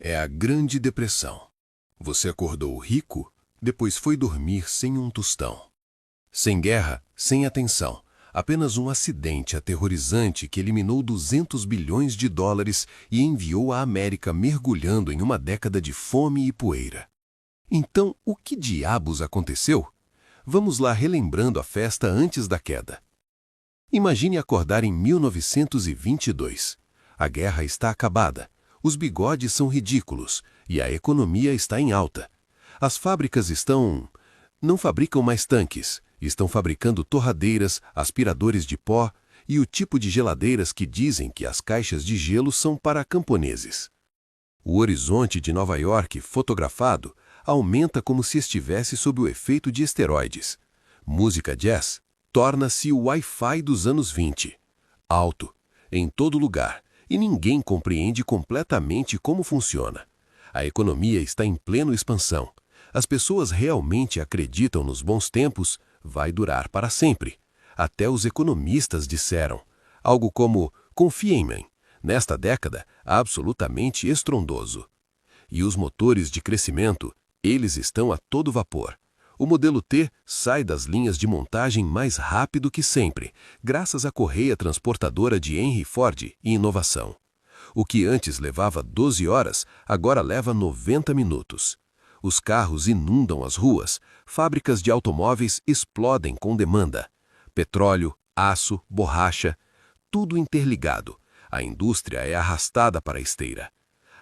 É a Grande Depressão. Você acordou rico, depois foi dormir sem um tostão. Sem guerra, sem atenção. Apenas um acidente aterrorizante que eliminou 200 bilhões de dólares e enviou a América mergulhando em uma década de fome e poeira. Então, o que diabos aconteceu? Vamos lá relembrando a festa antes da queda. Imagine acordar em 1922. A guerra está acabada, os bigodes são ridículos e a economia está em alta. As fábricas não fabricam mais tanques, estão fabricando torradeiras, aspiradores de pó e o tipo de geladeiras que dizem que as caixas de gelo são para camponeses. O horizonte de Nova York, fotografado, aumenta como se estivesse sob o efeito de esteroides. Música jazz torna-se o Wi-Fi dos anos 20. Alto, em todo lugar, e ninguém compreende completamente como funciona. A economia está em plena expansão. As pessoas realmente acreditam nos bons tempos, vai durar para sempre. Até os economistas disseram. Algo como, confia em mim, nesta década, absolutamente estrondoso. E os motores de crescimento, eles estão a todo vapor. O modelo T sai das linhas de montagem mais rápido que sempre, graças à correia transportadora de Henry Ford e inovação. O que antes levava 12 horas, agora leva 90 minutos. Os carros inundam as ruas, fábricas de automóveis explodem com demanda. Petróleo, aço, borracha, tudo interligado. A indústria é arrastada para a esteira.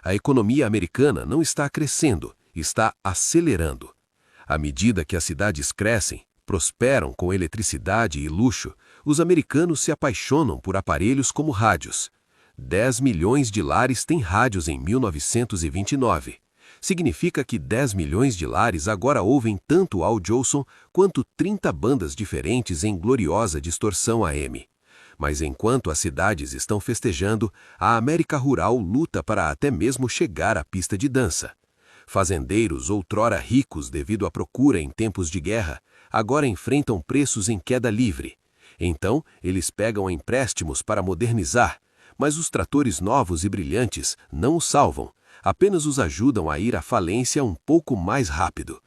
A economia americana não está crescendo, está acelerando. À medida que as cidades crescem, prosperam com eletricidade e luxo, os americanos se apaixonam por aparelhos como rádios. 10 milhões de lares têm rádios em 1929. Significa que 10 milhões de lares agora ouvem tanto Al Jolson quanto 30 bandas diferentes em gloriosa distorção AM. Mas enquanto as cidades estão festejando, a América rural luta para até mesmo chegar à pista de dança. Fazendeiros, outrora ricos devido à procura em tempos de guerra, agora enfrentam preços em queda livre. Então, eles pegam empréstimos para modernizar, mas os tratores novos e brilhantes não os salvam, apenas os ajudam a ir à falência um pouco mais rápido.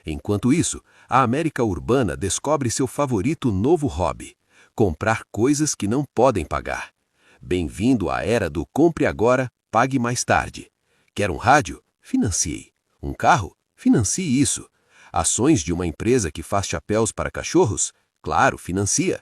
Enquanto isso, a América urbana descobre seu favorito novo hobby: comprar coisas que não podem pagar. Bem-vindo à era do compre agora, pague mais tarde. Quer um rádio? Financie. Um carro? Financie isso. Ações de uma empresa que faz chapéus para cachorros? Claro, financia.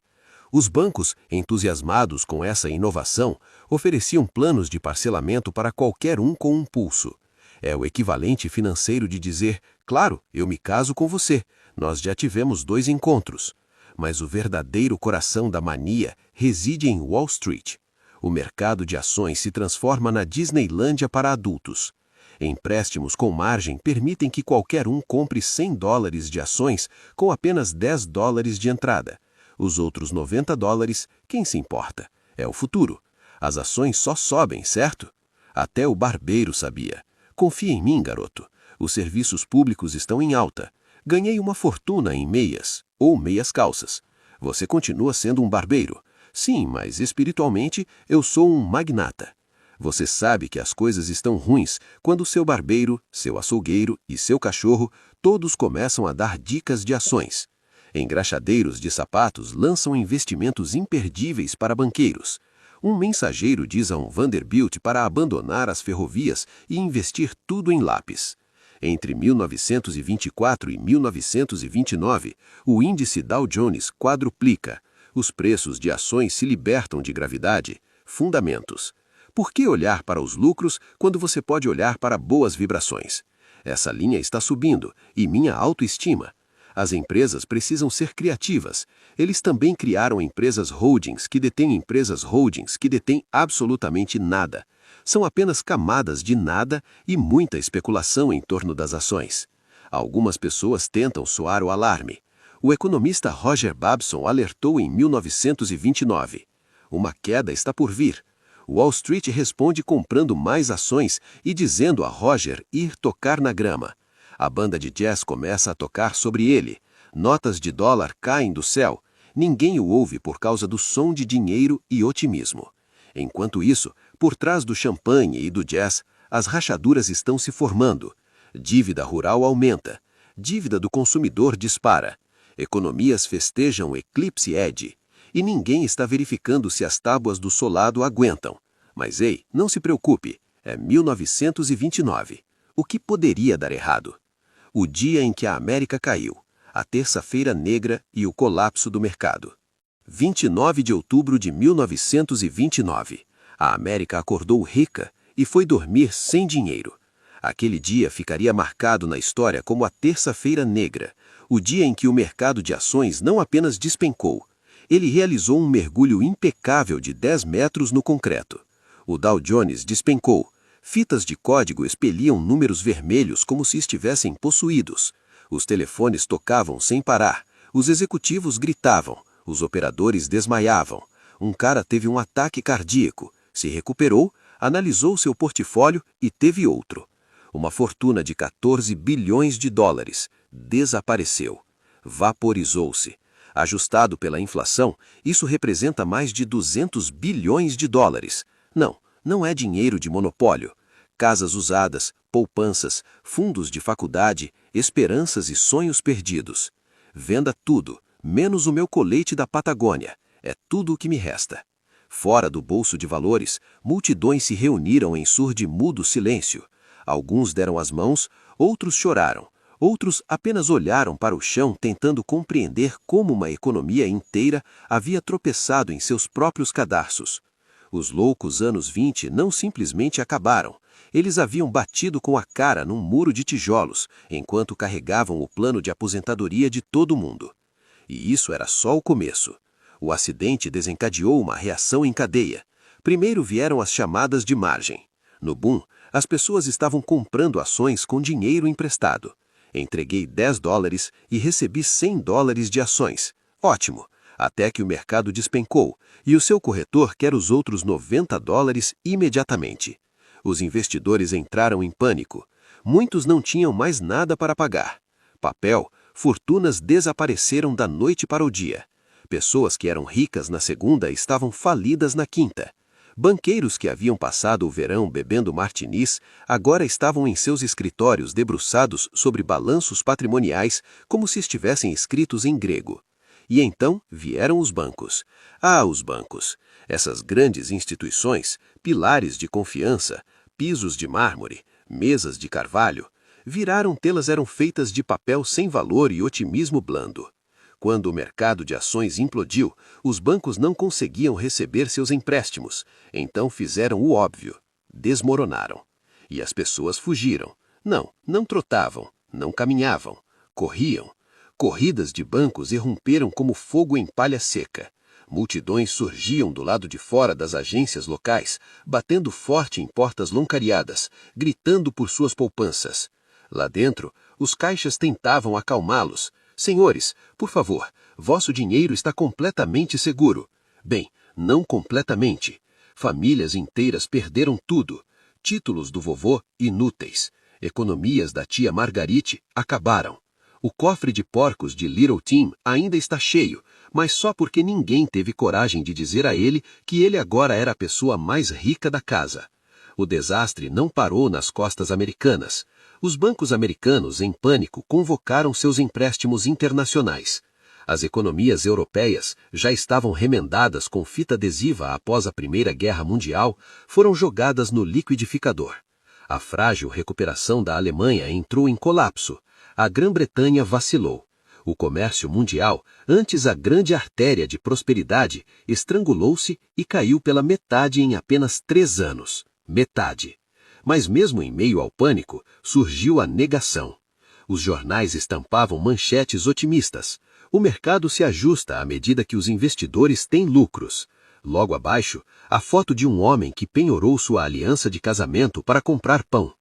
Os bancos, entusiasmados com essa inovação, ofereciam planos de parcelamento para qualquer um com um pulso. É o equivalente financeiro de dizer, claro, eu me caso com você, nós já tivemos 2 encontros. Mas o verdadeiro coração da mania reside em Wall Street. O mercado de ações se transforma na Disneylândia para adultos. Empréstimos com margem permitem que qualquer um compre $100 de ações com apenas $10 de entrada. Os outros $90, quem se importa? É o futuro. As ações só sobem, certo? Até o barbeiro sabia. Confia em mim, garoto. Os serviços públicos estão em alta. Ganhei uma fortuna em meias, ou meias calças. Você continua sendo um barbeiro. Sim, mas espiritualmente eu sou um magnata. Você sabe que as coisas estão ruins quando seu barbeiro, seu açougueiro e seu cachorro todos começam a dar dicas de ações. Engraxadeiros de sapatos lançam investimentos imperdíveis para banqueiros. Um mensageiro diz a um Vanderbilt para abandonar as ferrovias e investir tudo em lápis. Entre 1924 e 1929, o índice Dow Jones quadruplica. Os preços de ações se libertam de gravidade. Fundamentos. Por que olhar para os lucros quando você pode olhar para boas vibrações? Essa linha está subindo, e minha autoestima. As empresas precisam ser criativas. Eles também criaram empresas holdings que detêm absolutamente nada. São apenas camadas de nada e muita especulação em torno das ações. Algumas pessoas tentam soar o alarme. O economista Roger Babson alertou em 1929. Uma queda está por vir. Wall Street responde comprando mais ações e dizendo a Roger ir tocar na grama. A banda de jazz começa a tocar sobre ele. Notas de dólar caem do céu. Ninguém o ouve por causa do som de dinheiro e otimismo. Enquanto isso, por trás do champanhe e do jazz, as rachaduras estão se formando. Dívida rural aumenta. Dívida do consumidor dispara. Economias festejam Eclipse Edge. E ninguém está verificando se as tábuas do solado aguentam. Mas ei, não se preocupe, é 1929. O que poderia dar errado? O dia em que a América caiu, a terça-feira negra e o colapso do mercado. 29 de outubro de 1929. A América acordou rica e foi dormir sem dinheiro. Aquele dia ficaria marcado na história como a terça-feira negra, o dia em que o mercado de ações não apenas despencou, ele realizou um mergulho impecável de 10 metros no concreto. O Dow Jones despencou. Fitas de código expeliam números vermelhos como se estivessem possuídos. Os telefones tocavam sem parar. Os executivos gritavam. Os operadores desmaiavam. Um cara teve um ataque cardíaco. Se recuperou, analisou seu portfólio e teve outro. Uma fortuna de 14 bilhões de dólares. Desapareceu. Vaporizou-se. Ajustado pela inflação, isso representa mais de 200 bilhões de dólares. Não é dinheiro de monopólio. Casas usadas, poupanças, fundos de faculdade, esperanças e sonhos perdidos. Venda tudo, menos o meu colete da Patagônia. É tudo o que me resta. Fora do bolso de valores, multidões se reuniram em surdo-mudo silêncio. Alguns deram as mãos, outros choraram. Outros apenas olharam para o chão tentando compreender como uma economia inteira havia tropeçado em seus próprios cadarços. Os loucos anos 20 não simplesmente acabaram. Eles haviam batido com a cara num muro de tijolos, enquanto carregavam o plano de aposentadoria de todo mundo. E isso era só o começo. O acidente desencadeou uma reação em cadeia. Primeiro vieram as chamadas de margem. No boom, as pessoas estavam comprando ações com dinheiro emprestado. Entreguei 10 dólares e recebi 100 dólares de ações. Ótimo! Até que o mercado despencou e o seu corretor quer os outros 90 dólares imediatamente. Os investidores entraram em pânico. Muitos não tinham mais nada para pagar. Papel, fortunas desapareceram da noite para o dia. Pessoas que eram ricas na segunda estavam falidas na quinta. Banqueiros que haviam passado o verão bebendo martinis agora estavam em seus escritórios debruçados sobre balanços patrimoniais como se estivessem escritos em grego. E então vieram os bancos. Os bancos! Essas grandes instituições, pilares de confiança, pisos de mármore, mesas de carvalho, viraram telas eram feitas de papel sem valor e otimismo blando. Quando o mercado de ações implodiu, os bancos não conseguiam receber seus empréstimos, então fizeram o óbvio, desmoronaram. E as pessoas fugiram. Não trotavam, não caminhavam, corriam. Corridas de bancos irromperam como fogo em palha seca. Multidões surgiam do lado de fora das agências locais, batendo forte em portas loncariadas, gritando por suas poupanças. Lá dentro, os caixas tentavam acalmá-los. Senhores, por favor, vosso dinheiro está completamente seguro. Bem, não completamente. Famílias inteiras perderam tudo. Títulos do vovô, inúteis. Economias da tia Margarite acabaram. O cofre de porcos de Little Tim ainda está cheio, mas só porque ninguém teve coragem de dizer a ele que ele agora era a pessoa mais rica da casa. O desastre não parou nas costas americanas. Os bancos americanos, em pânico, convocaram seus empréstimos internacionais. As economias europeias, já estavam remendadas com fita adesiva após a Primeira Guerra Mundial, foram jogadas no liquidificador. A frágil recuperação da Alemanha entrou em colapso. A Grã-Bretanha vacilou. O comércio mundial, antes a grande artéria de prosperidade, estrangulou-se e caiu pela metade em apenas 3 anos. Metade. Mas mesmo em meio ao pânico, surgiu a negação. Os jornais estampavam manchetes otimistas. O mercado se ajusta à medida que os investidores têm lucros. Logo abaixo, a foto de um homem que penhorou sua aliança de casamento para comprar pão.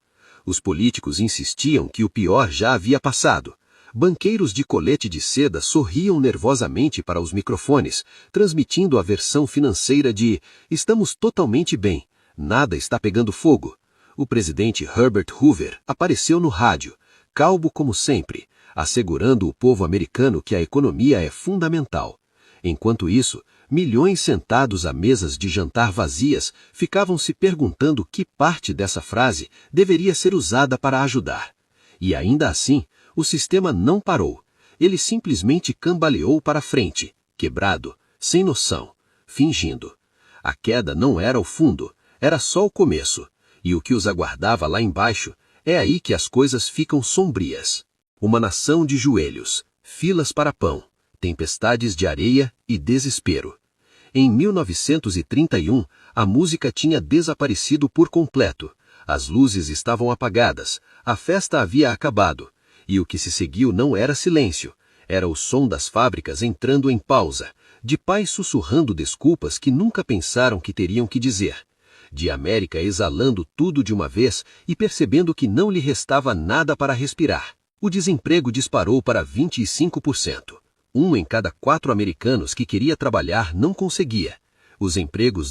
Os políticos insistiam que o pior já havia passado. Banqueiros de colete de seda sorriam nervosamente para os microfones, transmitindo a versão financeira de "Estamos totalmente bem, nada está pegando fogo". O presidente Herbert Hoover apareceu no rádio, calmo como sempre, assegurando o povo americano que a economia é fundamental. Enquanto isso, milhões sentados a mesas de jantar vazias ficavam se perguntando que parte dessa frase deveria ser usada para ajudar. E ainda assim, o sistema não parou. Ele simplesmente cambaleou para frente, quebrado, sem noção, fingindo. A queda não era o fundo, era só o começo. E o que os aguardava lá embaixo, é aí que as coisas ficam sombrias. Uma nação de joelhos, filas para pão, tempestades de areia e desespero. Em 1931, a música tinha desaparecido por completo. As luzes estavam apagadas, a festa havia acabado. E o que se seguiu não era silêncio, era o som das fábricas entrando em pausa, de pais sussurrando desculpas que nunca pensaram que teriam que dizer, de América exalando tudo de uma vez e percebendo que não lhe restava nada para respirar. O desemprego disparou para 25%. 1 em cada 4 americanos que queria trabalhar não conseguia. Os empregos